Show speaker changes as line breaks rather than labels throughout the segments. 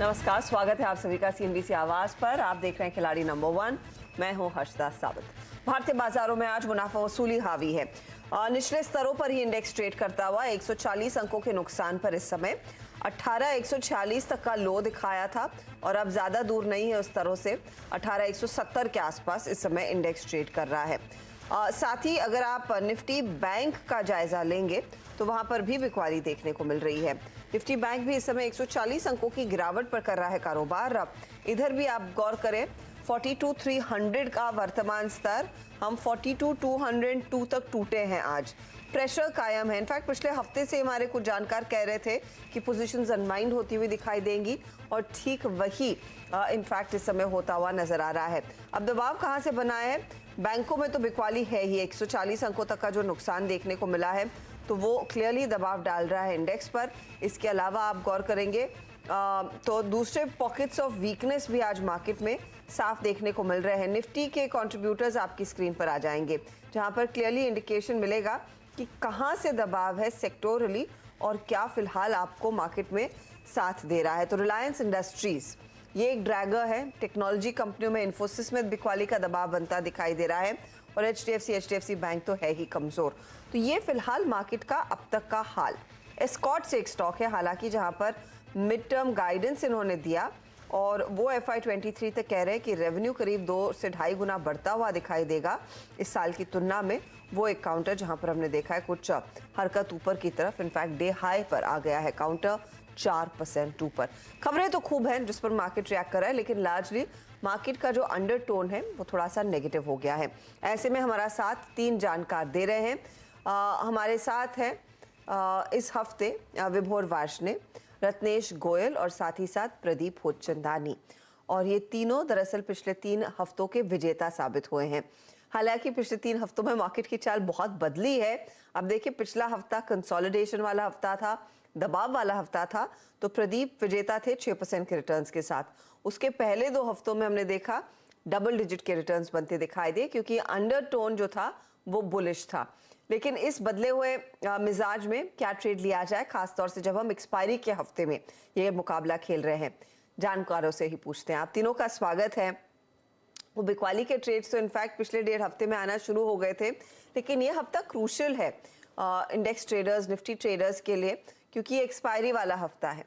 नमस्कार, स्वागत है आप सभी का सीएनबीसी आवाज पर। आप देख रहे हैं खिलाड़ी नंबर 1। मैं हूं हर्षदा सावत। भारतीय बाजारों में आज मुनाफा वसूली हावी है। निचले स्तरों पर ही इंडेक्स ट्रेड करता हुआ 140 अंकों के नुकसान पर इस समय 18,146 तक का लो दिखाया था और अब ज्यादा दूर नहीं है उस स्तरों से। 18,170 के आसपास इस समय इंडेक्स ट्रेड कर रहा है। साथ ही अगर आप निफ्टी बैंक का जायजा लेंगे तो वहां पर भी बिकवाली देखने को मिल रही है। निफ्टी बैंक भी इस समय 140 अंकों की गिरावट पर कर रहा है कारोबार। इधर भी आप गौर करें, 42,300 का वर्तमान स्तर, हम 42,202 तक टूटे हैं। आज प्रेशर कायम है। इनफैक्ट पिछले हफ्ते से हमारे कुछ जानकार कह रहे थे कि पोजीशंस अनवाइंड होती हुई दिखाई देंगी और ठीक वही इनफैक्ट इस समय होता हुआ नजर आ रहा है। अब दबाव कहां से बना है? बैंकों में तो बिकवाली है ही। 140 अंकों तक का जो नुकसान देखने को मिला है तो वो क्लियरली दबाव डाल रहा है इंडेक्स पर। इसके अलावा आप गौर करेंगे तो दूसरे पॉकेट्स ऑफ वीकनेस भी आज मार्केट में साफ देखने को मिल रहे हैं। निफ्टी के कंट्रीब्यूटर्स आपकी स्क्रीन पर आ जाएंगे, जहां पर क्लियरली इंडिकेशन मिलेगा कि कहां से दबाव है सेक्टोरली और क्या फिलहाल आपको मार्केट में साथ दे रहा है। तो रिलायंस इंडस्ट्रीज ये एक ड्रैगर है। टेक्नोलॉजी कंपनियों में इन्फोसिस में बिकवाली का दबाव बनता दिखाई दे रहा है और एचडीएफसी बैंक तो है ही कमजोर। तो ये फिलहाल मार्केट का अब तक का हाल। एस्कॉर्ट से एक स्टॉक है हालांकि, जहां पर मिड टर्म गाइडेंस इन्होंने दिया और वो FY23 तक कह रहे हैं कि रेवेन्यू करीब 2 से 2.5 गुना बढ़ता हुआ दिखाई देगा इस साल की तुलना में। वो एक काउंटर जहां पर हमने देखा है कुछ हरकत ऊपर की तरफ। इनफैक्ट डे हाई पर आ गया है काउंटर 4% ऊपर। खबरें तो खूब हैं जिस पर मार्केट रिएक्ट कर रहा है, लेकिन लार्जली मार्केट का जो अंडरटोन है वो थोड़ा सा नेगेटिव हो गया है। ऐसे में हमारा साथ 3 जानकार दे रहे हैं। हमारे साथ है इस हफ्ते विभोर वार्ष्णे, रत्नेश गोयल और साथ ही साथ प्रदीप होचंदानी। और ये तीनों दरअसल पिछले 3 हफ्तों के विजेता साबित हुए हैं। हालांकि पिछले 3 हफ्तों में मार्केट की चाल बहुत बदली है। अब देखिए, पिछला हफ्ता कंसोलिडेशन वाला हफ्ता था, दबाव वाला हफ्ता था, तो प्रदीप विजेता थे 6% के रिटर्न्स के साथ। उसके पहले 2 हफ्तों में हमने देखा डबल डिजिट के रिटर्न्स बनते दिखाई दिए, क्योंकि अंडरटोन जो था वो बुलिश था। लेकिन इस बदले हुए मिजाज में क्या ट्रेड लिया जाए, खासतौर से जब हम एक्सपायरी के हफ्ते में ये मुकाबला खेल रहे हैं, जानकारों से ही पूछते हैं। आप तीनों का स्वागत है। वो बिकवाली के ट्रेड्स तो इनफैक्ट पिछले 1.5 हफ्ते में आना शुरू हो गए थे, लेकिन ये हफ्ता क्रूशियल है इंडेक्स ट्रेडर्स, निफ्टी ट्रेडर्स के लिए, क्योंकि ये एक्सपायरी वाला हफ्ता है।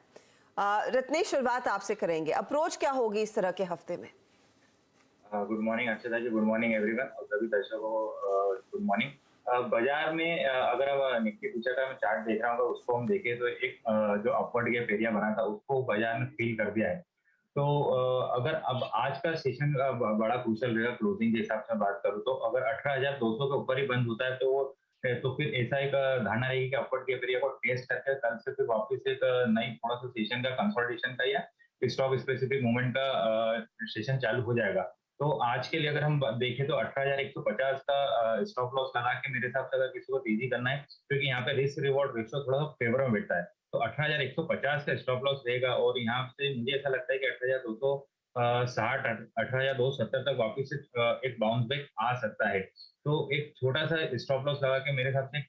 रत्नेश, शुरुआत आपसे करेंगे। अप्रोच क्या होगी इस तरह के हफ्ते में?
गुड मॉर्निंग अक्षता जी, गुड मॉर्निंग एवरीवन और सभी दर्शकों को गुड मॉर्निंग। बाजार में अगर हम निफ्टी फ्यूचर का मैं चार्ट देख रहा हूँ, उसको हम देखें तो एक जो अपवर्ड गैप एरिया बना था उसको बाजार ने फील कर दिया है। तो अगर अब आज का सेशन बड़ा क्रूशियल रहेगा। क्लोजिंग के हिसाब से बात करूँ तो अगर 18,200 के ऊपर ही बंद होता है तो फिर ऐसा एक धारणा रहेगी कि अपवर्ड गैप एरिया को टेस्ट करके कल से फिर वापस एक नई थोड़ा सा सेशन का कंसोलिडेशन का या स्टॉक स्पेसिफिक मूवमेंट का सेशन चालू हो जाएगा। तो आज के लिए अगर हम देखें तो 18,150 का स्टॉप लॉस लगा के मेरे हिसाब से अगर किसी को तेजी करना है, क्योंकि यहाँ पे रिस्क रिवॉर्ड रेशियो थोड़ा सा फेवर में बैठता है, तो 18,150 का स्टॉप लॉस रहेगा। और यहाँ से मुझे ऐसा लगता है कि 18,260 18,270 तक वापिस एक बाउंस बैक आ सकता है। तो एक छोटा सा स्टॉप लॉस लगा के मेरे हिसाब से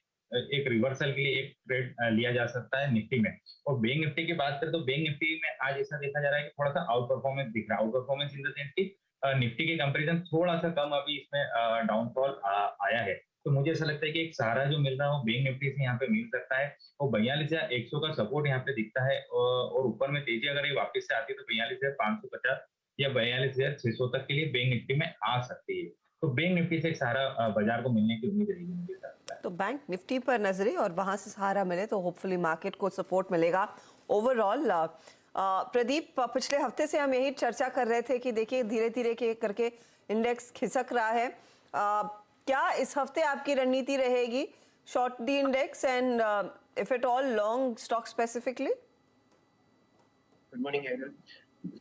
एक रिवर्सल के लिए एक ट्रेड लिया जा सकता है निफ्टी में। और बैंक निफ्टी की बात करें तो बैंक निफ्टी में आज ऐसा देखा जा रहा है कि थोड़ा सा आउट परफॉर्मेंस दिख रहा है। Out performance in the sense की निफ्टी के कंपैरिजन थोड़ा सा कम अभी इसमें डाउनफॉल आया है। तो मुझे ऐसा लगता है कि एक सहारा जो मिल रहा है वो बैंक निफ्टी से यहाँ पे मिल सकता है। और 42,100 का सपोर्ट यहाँ पे दिखता है और ऊपर में तेजी अगर ये वापस से आती है तो 42,550 या 42,600 तक के लिए बैंक निफ्टी में आ सकती है। तो बैंक निफ्टी से एक सहारा बाजार को मिलने की उम्मीद रहेगी मुझे ऐसा लगता है।
तो बैंक निफ्टी पर नजरें और वहां से सहारा मिले तो होपफुली मार्केट को सपोर्ट मिलेगा ओवरऑल। प्रदीप, पिछले हफ्ते से हम यही चर्चा कर रहे थे कि देखिए धीरे धीरे के करके इंडेक्स खिसक रहा है। क्या इस हफ्ते आपकी रणनीति रहेगी? Short the index and if at all long stock specifically?
Good morning everyone.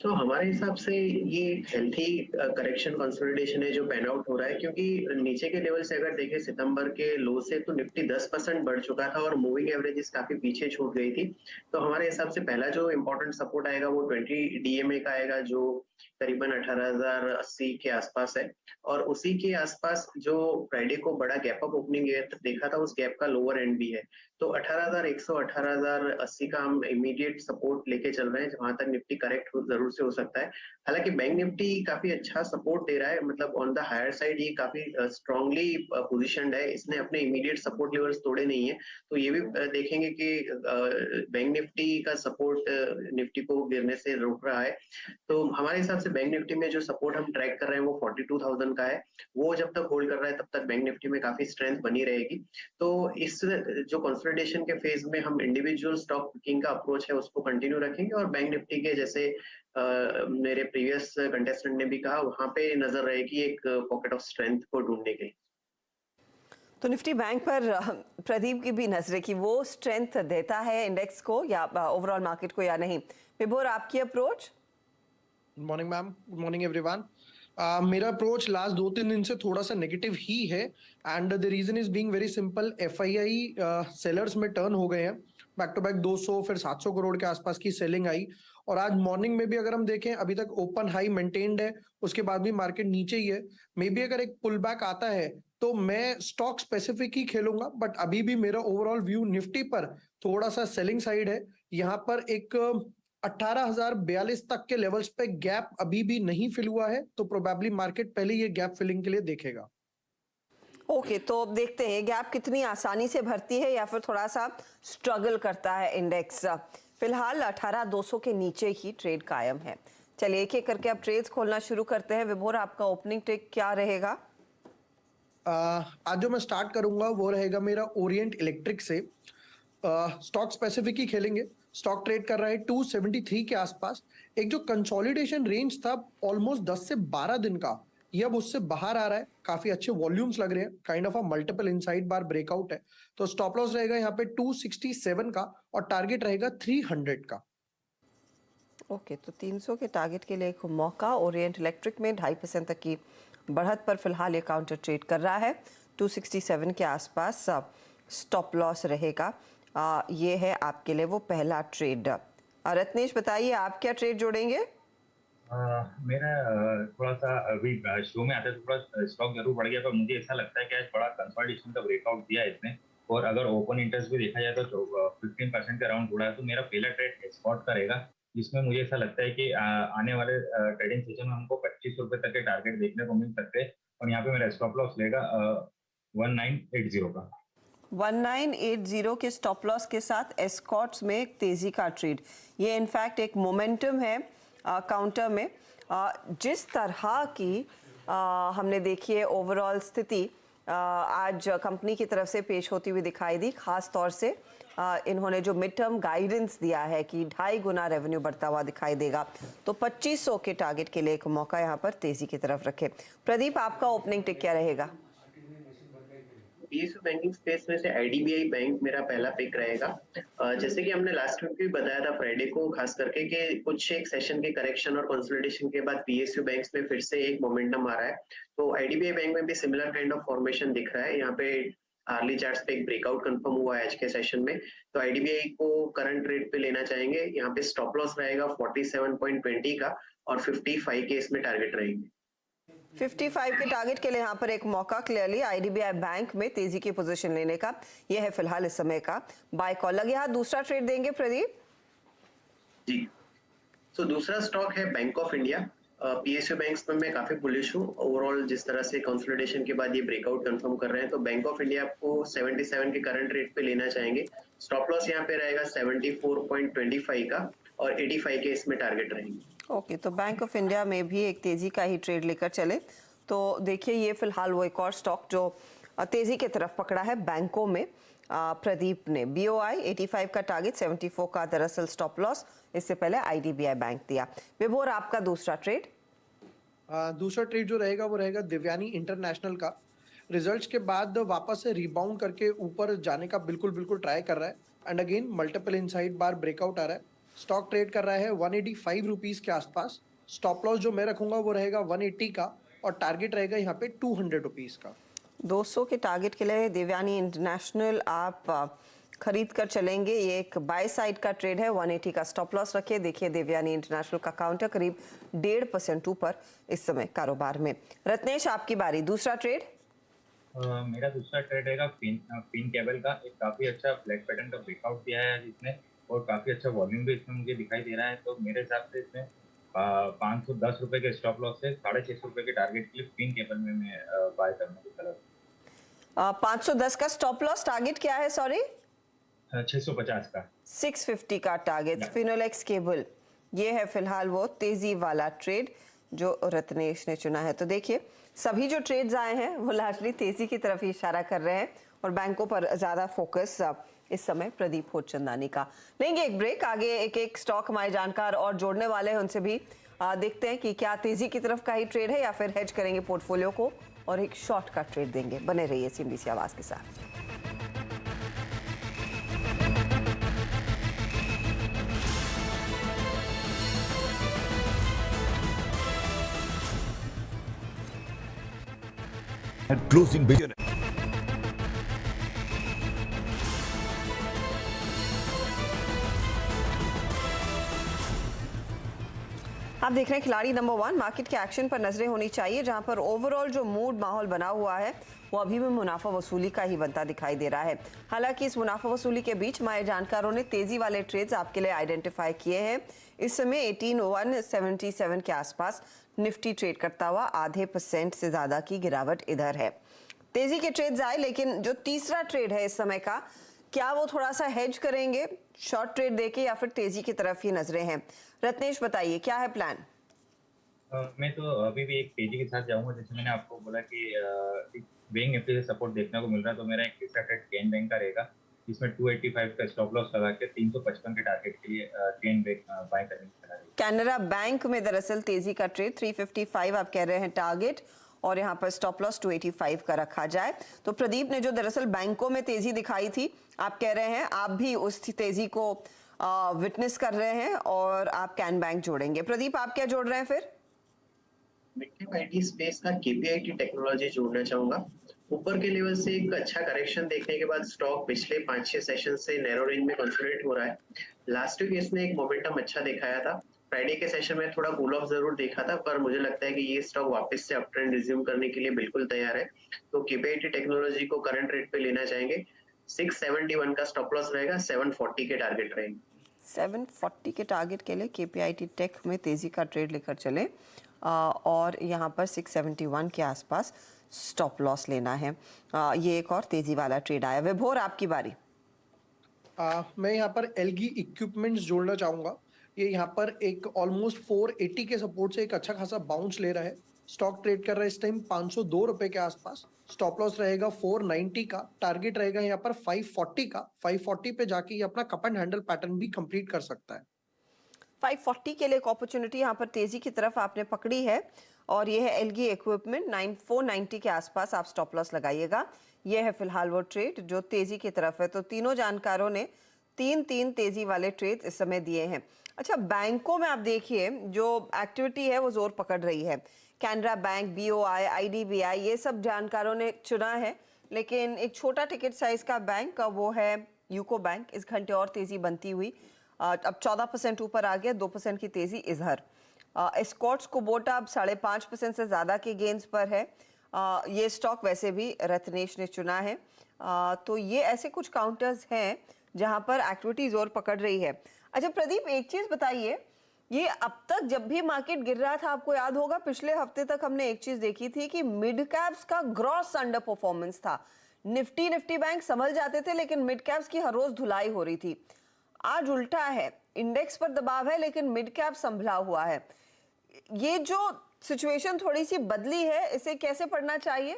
तो हमारे हिसाब से ये हेल्थी करेक्शन कंसोलिडेशन है जो पैन आउट हो रहा है, क्योंकि नीचे के लेवल से अगर देखें सितंबर के लो से तो निफ्टी 10% बढ़ चुका था और मूविंग एवरेजेस काफी पीछे छूट गई थी। तो हमारे हिसाब से पहला जो इम्पोर्टेंट सपोर्ट आएगा वो 20 DMA का आएगा, जो करीबन 18,080 के आसपास है और उसी के आसपास जो फ्राइडे को बड़ा गैप अप ओपनिंग देखा था, उस गैप का लोअर एंड भी है। तो 18,100 18,080 का हम इमीडिएट सपोर्ट लेके चल रहे हैं, जहां तक निफ्टी करेक्ट जरूर से हो सकता है। हालांकि बैंक निफ्टी काफी अच्छा सपोर्ट दे रहा है, मतलब ऑन द हायर साइड ये काफी स्ट्रांगली पोजीशनड है, इसने अपने इमीडिएट सपोर्ट लेवल्स तोड़े नहीं है। तो ये भी देखेंगे कि बैंक निफ्टी का सपोर्ट निफ्टी को गिरने से रोक रहा है। तो हमारे हिसाब से बैंक निफ्टी में जो सपोर्ट हम ट्रैक कर रहे हैं वो 42,000 का है। वो जब तक होल्ड कर रहा है तब तक बैंक निफ्टी में काफी स्ट्रेंथ बनी रहेगी। तो इस जो कंसोलिडेशन के फेज में हम इंडिविजुअल स्टॉक पिकिंग का अप्रोच है उसको कंटिन्यू रखेंगे और बैंक निफ्टी के जैसे मेरे प्रीवियस कंटेस्टेंट ने भी कहा, वहां पे नजर रहेगी एक पॉकेट ऑफ स्ट्रेंथ को ढूंढने के लिए।
तो निफ्टी बैंक पर प्रदीप की भी नजर है कि वो स्ट्रेंथ देता है इंडेक्स को या ओवरऑल मार्केट को या नहीं। विभोर, आपकी approach?
Good morning ma'am, good morning everyone. मेरा अप्रोच लास्ट 2-3 दिन से थोड़ा सा नेगेटिव ही है and the reason is being very simple. FII sellers में टर्न हो गए हैं, बैक टू बैक 200 फिर 700 करोड़ के आसपास की सेलिंग आई और आज मॉर्निंग में भी अगर हम देखें अभी तक ओपन हाई मेंटेन्ड है, उसके बाद भी मार्केट नीचे ही है। मे बी अगर एक पुल बैक आता है तो मैं स्टॉक स्पेसिफिक ही खेलूंगा, बट अभी भी मेरा ओवरऑल व्यू निफ्टी पर थोड़ा सा सेलिंग साइड है। यहाँ पर एक 18,042 तक के लेवल्स पे गैप अभी भी नहीं फिल हुआ है, तो प्रोबेबली मार्केट पहले ये गैप फिलिंग के लिए देखेगा।
ओके, तो अब देखते हैं गैप कितनी आसानी से भरती है या फिर थोड़ा सा स्ट्रगल करता है इंडेक्स। फिलहाल 18,200 के नीचे ही ट्रेड कायम है। चलिए एक एक करके अब ट्रेड्स खोलना शुरू करते हैं। विभोर, आपका ओपनिंग टेक क्या रहेगा?
आज जो मैं स्टार्ट करूंगा वो रहेगा मेरा ओरिएंट इलेक्ट्रिक से। स्टॉक स्पेसिफिक ही खेलेंगे। स्टॉक ट्रेड कर रहा है 273 के आसपास। एक जो कंसोलिडेशन रेंज था ऑलमोस्ट 10 से 12 दिन का, ये अब उससे बाहर आ रहा है। काफी अच्छे वॉल्यूम्स लग रहे हैं, kind of a multiple inside बार ब्रेकआउट है। तो स्टॉप लॉस रहेगा यहाँ पे 267 का और टारगेट रहेगा 300 का।
ओके, तो 300 के टारगेट के लिए एक मौका। ओरिएंट इलेक्ट्रिक में 2.5% तक की बढ़त पर फिलहाल ये काउंटर ट्रेड कर रहा है। 267 के आसपास स्टॉप लॉस रहेगा। ये है आपके लिए वो पहला ट्रेड। रत्नेश, बताइए आप क्या ट्रेड जोड़ेंगे?
मेरा थोड़ा सा अभी शो में आते तो थोड़ा स्टॉक जरूर बढ़ गया, पर मुझे ऐसा लगता है कि आज बड़ा कंसोलिडेशन का ब्रेकआउट दिया है इसने और अगर ओपन इंटरेस्ट भी देखा जाए तो 15% का राउंड जुड़ा है। तो मेरा पहला ट्रेड एक्सपोर्ट का रहेगा, जिसमें मुझे ऐसा लगता है कि आने वाले ट्रेडिंग सेशन में हमको 25 रुपए तक के टारगेट देखने को मिल सकते हैं और यहाँ पे मेरा स्टॉप लॉस रहेगा 1980 का।
1980 के स्टॉप लॉस के साथ एस्कॉर्ट्स में एक तेजी का ट्रेड। ये इनफैक्ट एक मोमेंटम है काउंटर में। जिस तरह की हमने देखी है ओवरऑल स्थिति आज कंपनी की तरफ से पेश होती हुई दिखाई दी, खास तौर से इन्होंने जो मिड टर्म गाइडेंस दिया है कि 2.5 गुना रेवेन्यू बढ़ता हुआ दिखाई देगा, तो 2500 के टारगेट के लिए एक मौका यहाँ पर तेजी की तरफ रखे। प्रदीप, आपका ओपनिंग टिक क्या रहेगा?
पीएसयू बैंकिंग स्पेस में से आईडीबीआई बैंक मेरा पहला पिक रहेगा। जैसे कि हमने लास्ट वीक भी बताया था फ्राइडे को, खास करके कि कुछ एक सेशन के करेक्शन और कंसोलिडेशन के बाद पीएसयू बैंक्स में फिर से एक मोमेंटम आ रहा है। तो आईडीबीआई बैंक में भी सिमिलर काइंड ऑफ फॉर्मेशन दिख रहा है। यहाँ पे आर्ली चार्ट्स पे एक ब्रेकआउट कंफर्म हुआ है आज के सेशन में, तो आईडीबीआई को करंट रेट पे लेना चाहेंगे। यहाँ पे स्टॉप लॉस रहेगा 47.20 का और 55 के इसमें टारगेट रहेंगे।
55 के टारगेट के लिए यहाँ पर एक मौका क्लियरली आईडीबीआई बैंक में तेजी की पोजीशन लेने का। यह है फिलहाल इस समय का बाय कॉल। लगे हाथ दूसरा ट्रेड देंगे प्रदीप?
जी, तो दूसरा स्टॉक है bank of India. PSU banks में मैं काफी बुलिश हूँ ओवरऑल। जिस तरह से कंसोलिडेशन के बाद ये ब्रेकआउट कंफर्म कर रहे हैं, तो बैंक ऑफ इंडिया को 77 के करंट रेट पे लेना चाहेंगे। स्टॉप लॉस यहाँ पे रहेगा 74.25 का और 85 के इसमें टारगेट रहेंगे।
ओके, तो बैंक ऑफ इंडिया में भी एक तेजी का ही ट्रेड लेकर चले। तो देखिए ये फिलहाल वो एक और स्टॉक जो तेजी की तरफ पकड़ा है बैंकों में। प्रदीप ने बीओआई 85 का टारगेट, 74 का दरअसल स्टॉप लॉस इससे पहले आईडीबीआई बैंक दिया। विभोर, आपका दूसरा ट्रेड?
दूसरा ट्रेड जो रहेगा वो रहेगा देवयानी इंटरनेशनल का। रिजल्ट्स के बाद वापस से रिबाउंड करके ऊपर जाने का बिल्कुल ट्राई कर रहा है एंड अगेन मल्टीपल इनसाइड बार ब्रेकआउट आ रहा है। स्टॉक ट्रेड कर रहा है 185 रुपीज के आसपास। स्टॉप लॉस जो मैं रखूंगा वो रहेगा 180 का और टारगेट रहेगा यहाँ पे 200 रुपीज का।
200 के टारगेट के लिए देवयानी इंटरनेशनल आप खरीद कर चलेंगे। ये एक बाय साइड का ट्रेड है। 180 का स्टॉप लॉस रखे। देखिए देवयानी इंटरनेशनल का काउंटर करीब 1.5% ऊपर इस समय कारोबार में। रत्नेश, आपकी बारी, दूसरा ट्रेड।
मेरा दूसरा ट्रेड रहेगा फिन केबल का। एक काफी अच्छा फ्लैट पैटर्न का ब्रेकआउट दिया है आज इसने, और काफी अच्छा वॉल्यूम भी इसमें मुझे दिखाई दे रहा है। तो मेरे हिसाब से इसमें 510 रुपए के स्टॉप लॉस से 650 रुपए के टारगेट के लिए फिन केबल में मैं बाय करने की तरफ।
510 का स्टॉप लॉस, टारगेट क्या है? सॉरी,
650 का।
650 का टारगेट। फिनोलेक्स केबल, ये है फिलहाल वो तेजी वाला ट्रेड जो रत्नेश ने चुना है। तो देखिए सभी जो ट्रेड्स आए हैं वो लार्जली तेजी की तरफ ही इशारा कर रहे हैं, और बैंकों पर ज्यादा फोकस इस समय प्रदीप होचंदानी का। लेंगे एक ब्रेक, आगे एक एक स्टॉक हमारे जानकार और जोड़ने वाले हैं, उनसे भी देखते हैं कि क्या तेजी की तरफ का ही ट्रेड है या फिर हेज करेंगे पोर्टफोलियो को और एक शॉर्ट का ट्रेड देंगे। बने रहिए CNBC आवाज के साथ।
and closing vision.
आप देख रहे हैं खिलाड़ी नंबर 1। मार्केट के एक्शन पर नजरें होनी चाहिए, जहां पर ओवरऑल जो मूड माहौल बना हुआ है वो अभी भी मुनाफा वसूली का ही बनता दिखाई दे रहा है। हालांकि इस मुनाफा वसूली के बीच हमारे जानकारों ने तेजी वाले ट्रेड्स आपके लिए आइडेंटिफाई किए हैं। इस समय 18177 के आसपास निफ्टी ट्रेड करता हुआ %0.5% से ज्यादा की गिरावट इधर है। तेजी के ट्रेड्स आए, लेकिन जो तीसरा ट्रेड है इस समय का, क्या वो थोड़ा सा हेज करेंगे शॉर्ट ट्रेड देके या फिर तेजी की तरफ ही नजरें हैं? रत्नेश बताइए, क्या है प्लान?
मैं तो अभी भी एक तेजी के साथ जाऊंगा। जैसे मैंने आपको बोला कि बैंक निफ्टी से सपोर्ट देखने को मिल रहा है, तो मेरा एक तीसरा ट्रेड कैन बैंक का रहेगा, जिसमें 285 का स्टॉप लॉस लगा के 355 के टारगेट के लिए कैन बैंक बाय करने की सलाह है।
कैनरा बैंक में दरअसल तेजी का ट्रेड 355 आप कह रहे हैं टारगेट, और यहाँ पर स्टॉप लॉस 285 का रखा जाए। तो प्रदीप ने जो दरअसल बैंकों में तेजी दिखाई थी, आप कह रहे हैं आप भी उस तेजी को विटनेस कर रहे हैं और आप कैन बैंक जोड़ेंगे। प्रदीप, आप क्या जोड़ रहे हैं फिर?
मिडकैप आईटी स्पेस का केपीआईटी टेक्नोलॉजी जोड़ना चाहूंगा। ऊपर के लेवल से एक अच्छा करेक्शन देखने के बाद स्टॉक पिछले 5-6 सेशन से नैरो रेंज में कंसोलिडेट हो रहा है। लास्ट वीक इसने एक मोमेंटम अच्छा दिखाया था। फ्राइडे के सेशन में थोड़ा कूल ऑफ जरूर देखा था, पर मुझे लगता है कि ये स्टॉक वापस से अप ट्रेंड रिज्यूम करने के लिए बिल्कुल तैयार है। तो केपीआईटी टेक्नोलॉजी को करंट रेट पे लेना चाहेंगे। 671 का स्टॉप लॉस रहेगा, 740 के टारगेट रहेंगे।
740 के टारगेट के लिए केपीआईटी टेक में तेजी का ट्रेड लेकर चले, और यहाँ पर 671 के आसपास स्टॉप लॉस लेना है। ये एक और तेजी वाला ट्रेड आया। विभोर, आपकी बारी।
मैं यहाँ पर एलगी इक्विपमेंट्स जोड़ना चाहूंगा। ये यहाँ पर एक ऑलमोस्ट 480 के सपोर्ट से एक अच्छा खासा बाउंस ले रहा है। स्टॉक ट्रेड कर रहा है इस टाइम 502 रुपए के आसपास। स्टॉप लॉस रहेगा 490 का, टारगेट रहेगा यहाँ पर 540 का। 540 पे जाके ये अपना कप एंड हैंडल पैटर्न भी कंप्लीट कर सकता है।
540 के लिए एक अपॉर्चुनिटी यहाँ पर तेजी की तरफ आपने पकड़ी है, और ये है एलगी इक्विपमेंट। 490 के आसपास आप स्टॉप लॉस लगाइएगा। ये है फिलहाल वो ट्रेड जो तेजी की तरफ है। तो तीनों जानकारों ने तीन तेजी वाले ट्रेड इस समय दिए हैं। अच्छा, बैंकों में आप देखिए जो एक्टिविटी है वो जोर पकड़ रही है। कैनरा बैंक, बीओआई, आईडीबीआई, ये सब जानकारों ने चुना है, लेकिन एक छोटा टिकट साइज का बैंक वो है यूको बैंक। इस घंटे और तेजी बनती हुई अब 14% ऊपर आ गया, 2% की तेजी इजहर। एस्कॉर्ट्स कुबोटा अब 5.5% से ज्यादा के गेंस पर है। ये स्टॉक वैसे भी रत्नेश ने चुना है। तो ये ऐसे कुछ काउंटर्स हैं जहां पर एक्टिविटी जोर पकड़ रही है। अच्छा प्रदीप, एक चीज बताइए, ये अब तक जब भी मार्केट गिर रहा था, आपको याद होगा पिछले हफ्ते तक हमने एक चीज देखी थी कि मिड कैप्स का ग्रॉस अंडर परफॉर्मेंस था। निफ्टी बैंक संभल जाते थे, लेकिन मिड कैप्स की हर रोज धुलाई हो रही थी। आज उल्टा है, इंडेक्स पर दबाव है लेकिन मिड कैप संभला हुआ है। ये जो सिचुएशन थोड़ी सी बदली है, इसे कैसे पढ़ना चाहिए?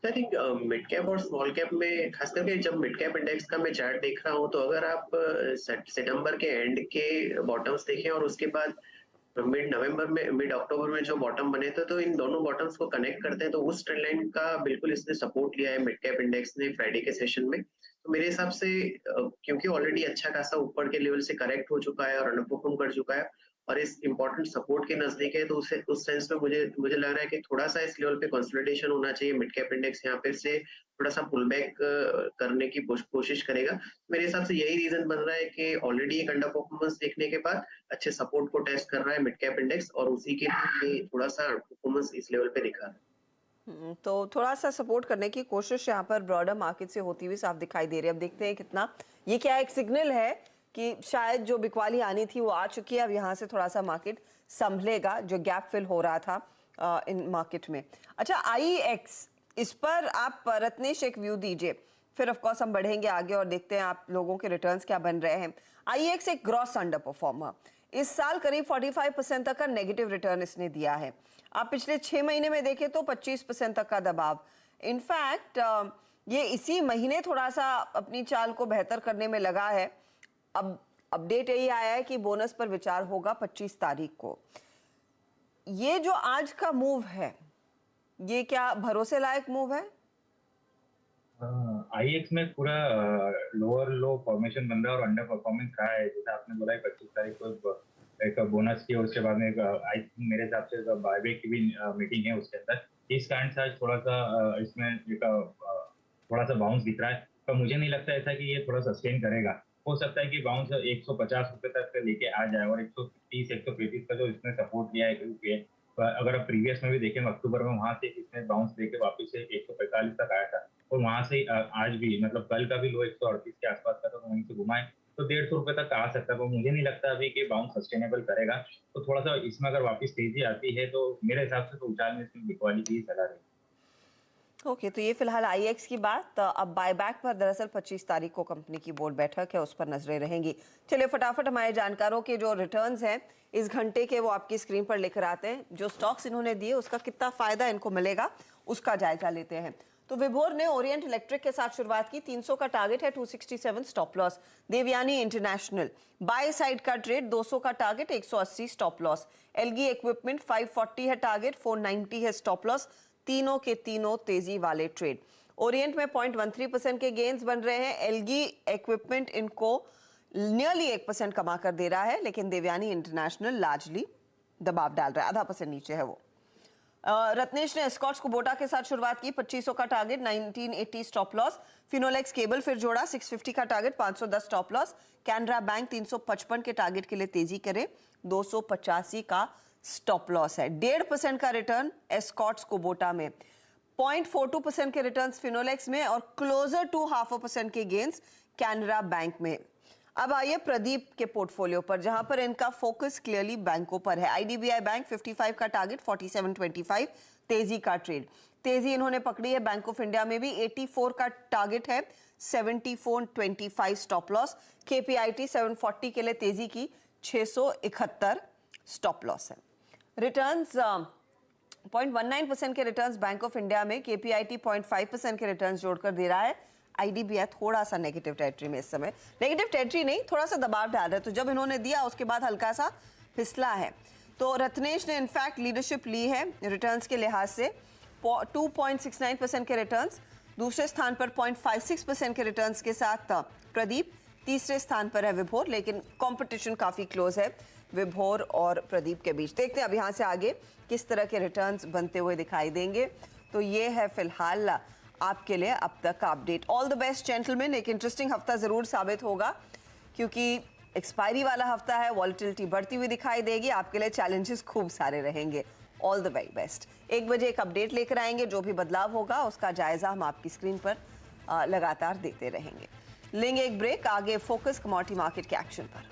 आई थिंक मिड कैप और स्मॉल कैप में खास करके जब मिड कैप इंडेक्स का मैं चार्ट देख रहा हूँ, तो अगर आप सितंबर के एंड के बॉटम्स देखें और उसके बाद मिड अक्टूबर में जो बॉटम बने थे, तो इन दोनों बॉटम्स को कनेक्ट करते हैं, तो उस ट्रेंड लाइन का बिल्कुल इसने सपोर्ट लिया है मिड कैप इंडेक्स ने फ्राइडे के सेशन में। तो मेरे हिसाब से क्योंकि ऑलरेडी अच्छा खासा ऊपर के लेवल से करेक्ट हो चुका है और अंडर परफॉर्म कर चुका है, और इस इम्पोर्टेंट सपोर्ट के नजदीक है, तो उस सेंस में मुझे लग रहा है कि थोड़ा सा इस लेवल पे कंसोलिडेशन होना चाहिए। मिड कैप इंडेक्स यहाँ पे से थोड़ा सा पुल बैक करने की कोशिश करेगा। मेरे हिसाब से यही रीजन बन रहा है कि ऑलरेडी एक अंडर परफॉर्मेंस देखने के बाद अच्छे सपोर्ट को टेस्ट कर रहा है मिड कैप इंडेक्स, और उसी के लिए थोड़ा सा परफॉर्मेंस इस लेवल पे दिखा रहा है।
तो थोड़ा सा सपोर्ट करने की कोशिश यहाँ पर ब्रॉडर मार्केट से होती हुई साफ दिखाई दे रही है। अब देखते हैं कितना ये क्या एक सिग्नल है कि शायद जो बिकवाली आनी थी वो आ चुकी है। अब यहाँ से थोड़ा सा मार्केट संभलेगा, जो गैप फिल हो रहा था इन मार्केट में। अच्छा, IEX, इस पर आप रत्नेश एक व्यू दीजिए, फिर ऑफ कोर्स हम बढ़ेंगे आगे और देखते हैं आप लोगों के रिटर्न्स क्या बन रहे हैं। IEX एक ग्रॉस अंडर परफॉर्मर, इस साल करीब 45% तक का नेगेटिव रिटर्न इसने दिया है। आप पिछले 6 महीने में देखें तो 25% तक का दबाव। इनफैक्ट ये इसी महीने थोड़ा सा अपनी चाल को बेहतर करने में लगा है। अब अपडेट यही आया है कि बोनस पर विचार होगा 25 तारीख को। ये जो आज का मूव है, ये क्या भरोसे लायक मूव है?
IEX में पूरा लोअर लो फॉर्मेशन बन रहा है और अंडर परफॉर्मेंस रहा है। जैसे आपने बोला 25 तारीख को एक बोनस की और उसके बाद में आई थिंक मेरे हिसाब से बायबैक की भी मीटिंग है उसके अंदर। इस कारण से आज थोड़ा सा इसमें थोड़ा सा बाउंस दिख रहा है, पर मुझे नहीं लगता ऐसा कि ये थोड़ा सस्टेन करेगा। हो सकता है कि बाउंस 150 रुपए तक लेके आ जाए और 130 135 का जो इसने सपोर्ट लिया है, अगर आप प्रीवियस में भी देखें अक्टूबर में वहां से इसने बाउंस देके वापस से 145 तक आया था और वहां से आज भी मतलब कल का भी लो 138 के आसपास का था, तो वहीं से घुमाए तो 150 रुपए तक आ सकता है। पर मुझे नहीं लगता अभी कि बाउंस सस्टेनेबल करेगा। तो थोड़ा सा इसमें अगर वापस तेजी आती है तो मेरे हिसाब से तो उछाल में इसमें बिकवाली की चला रही है।
ओके, तो ये फिलहाल IEX की बात। अब बायबैक पर दरअसल 25 तारीख को कंपनी की बोर्ड बैठक है, उस पर नजरें रहेंगी। चलिए फटाफट हमारे जानकारों के जो रिटर्न्स हैं इस घंटे के वो आपकी स्क्रीन पर लेकर आते हैं। जो स्टॉक्स इन्होंने दिए उसका कितना फायदा इनको मिलेगा उसका जायजा लेते हैं। तो विभोर ने ओरिएंट इलेक्ट्रिक के साथ शुरुआत की, 300 का टारगेट है, 267 stop loss. Devyani international buy side का ट्रेड, 200 का target, 180 stop loss. Elgi equipment 540 है टारगेट, 490 है स्टॉप लॉस। तीनों के तीनों तेजी वाले ट्रेड। ओरिएंट में 0.13% के गेन्स बन रहे हैं। एलगी इक्विपमेंट इनको नियरली 1% कमा कर दे रहा है, लेकिन देवयानी इंटरनेशनल लार्जली दबाव डाल रहा है, 0.5% नीचे है वो। रत्नेश ने एस्कॉर्ट्स कुबोटा के साथ शुरुआत की, 2500 का target, 1980 stop loss. Finolex cable फिर जोड़ा, 650 का target, 510 stop loss. Canara bank 355 के टारगेट के लिए तेजी करे, 285 का स्टॉप लॉस है। 1.5% का रिटर्न एस्कॉर्ट्स कुबोटा में, 0.42% के रिटर्न्स फिनोलेक्स में और क्लोजर टू 0.5% के गेन्स कैनरा बैंक में। अब आइए प्रदीप के पोर्टफोलियो पर, जहां पर इनका फोकस क्लियरली बैंकों पर है। IDBI बैंक 55 का टारगेट, 4725 तेजी का ट्रेड। तेजी इन्होंने पकड़ी है। बैंक ऑफ इंडिया में भी 84 का टारगेट है, 7425 स्टॉप लॉस। KPIT 740 के लिए तेजी की, 671 स्टॉप लॉस है। रिटर्न्स 0.19% के रिटर्न्स बैंक ऑफ इंडिया में, KPIT 0.5% के रिटर्न्स जोड़कर दे रहा है। IDBI थोड़ा सा नेगेटिव टेरिटरी में इस समय, नेगेटिव टेरिटरी नहीं, थोड़ा सा दबाव डाल रहा है। तो जब इन्होंने दिया उसके बाद हल्का सा फिसला है। तो रत्नेश ने इनफैक्ट लीडरशिप ली है रिटर्न्स के लिहाज से, 2.69% के रिटर्न्स। दूसरे स्थान पर 0.56% के रिटर्न्स के साथ प्रदीप, तीसरे स्थान पर है विभोर, लेकिन कंपटीशन काफी क्लोज है विभोर और प्रदीप के बीच। देखते हैं अब यहाँ से आगे किस तरह के रिटर्न्स बनते हुए दिखाई देंगे। तो ये है फिलहाल आपके लिए अब तक का update. All the best gentleman. एक इंटरेस्टिंग हफ्ता जरूर साबित होगा क्योंकि एक्सपायरी वाला हफ्ता है, वॉलेटिलिटी बढ़ती हुई दिखाई देगी, आपके लिए चैलेंजेस खूब सारे रहेंगे। All the very best. 1 बजे एक अपडेट लेकर आएंगे, जो भी बदलाव होगा उसका जायजा हम आपकी स्क्रीन पर लगातार देते रहेंगे। लेंगे एक ब्रेक, आगे फोकस कमोडिटी मार्केट के एक्शन पर।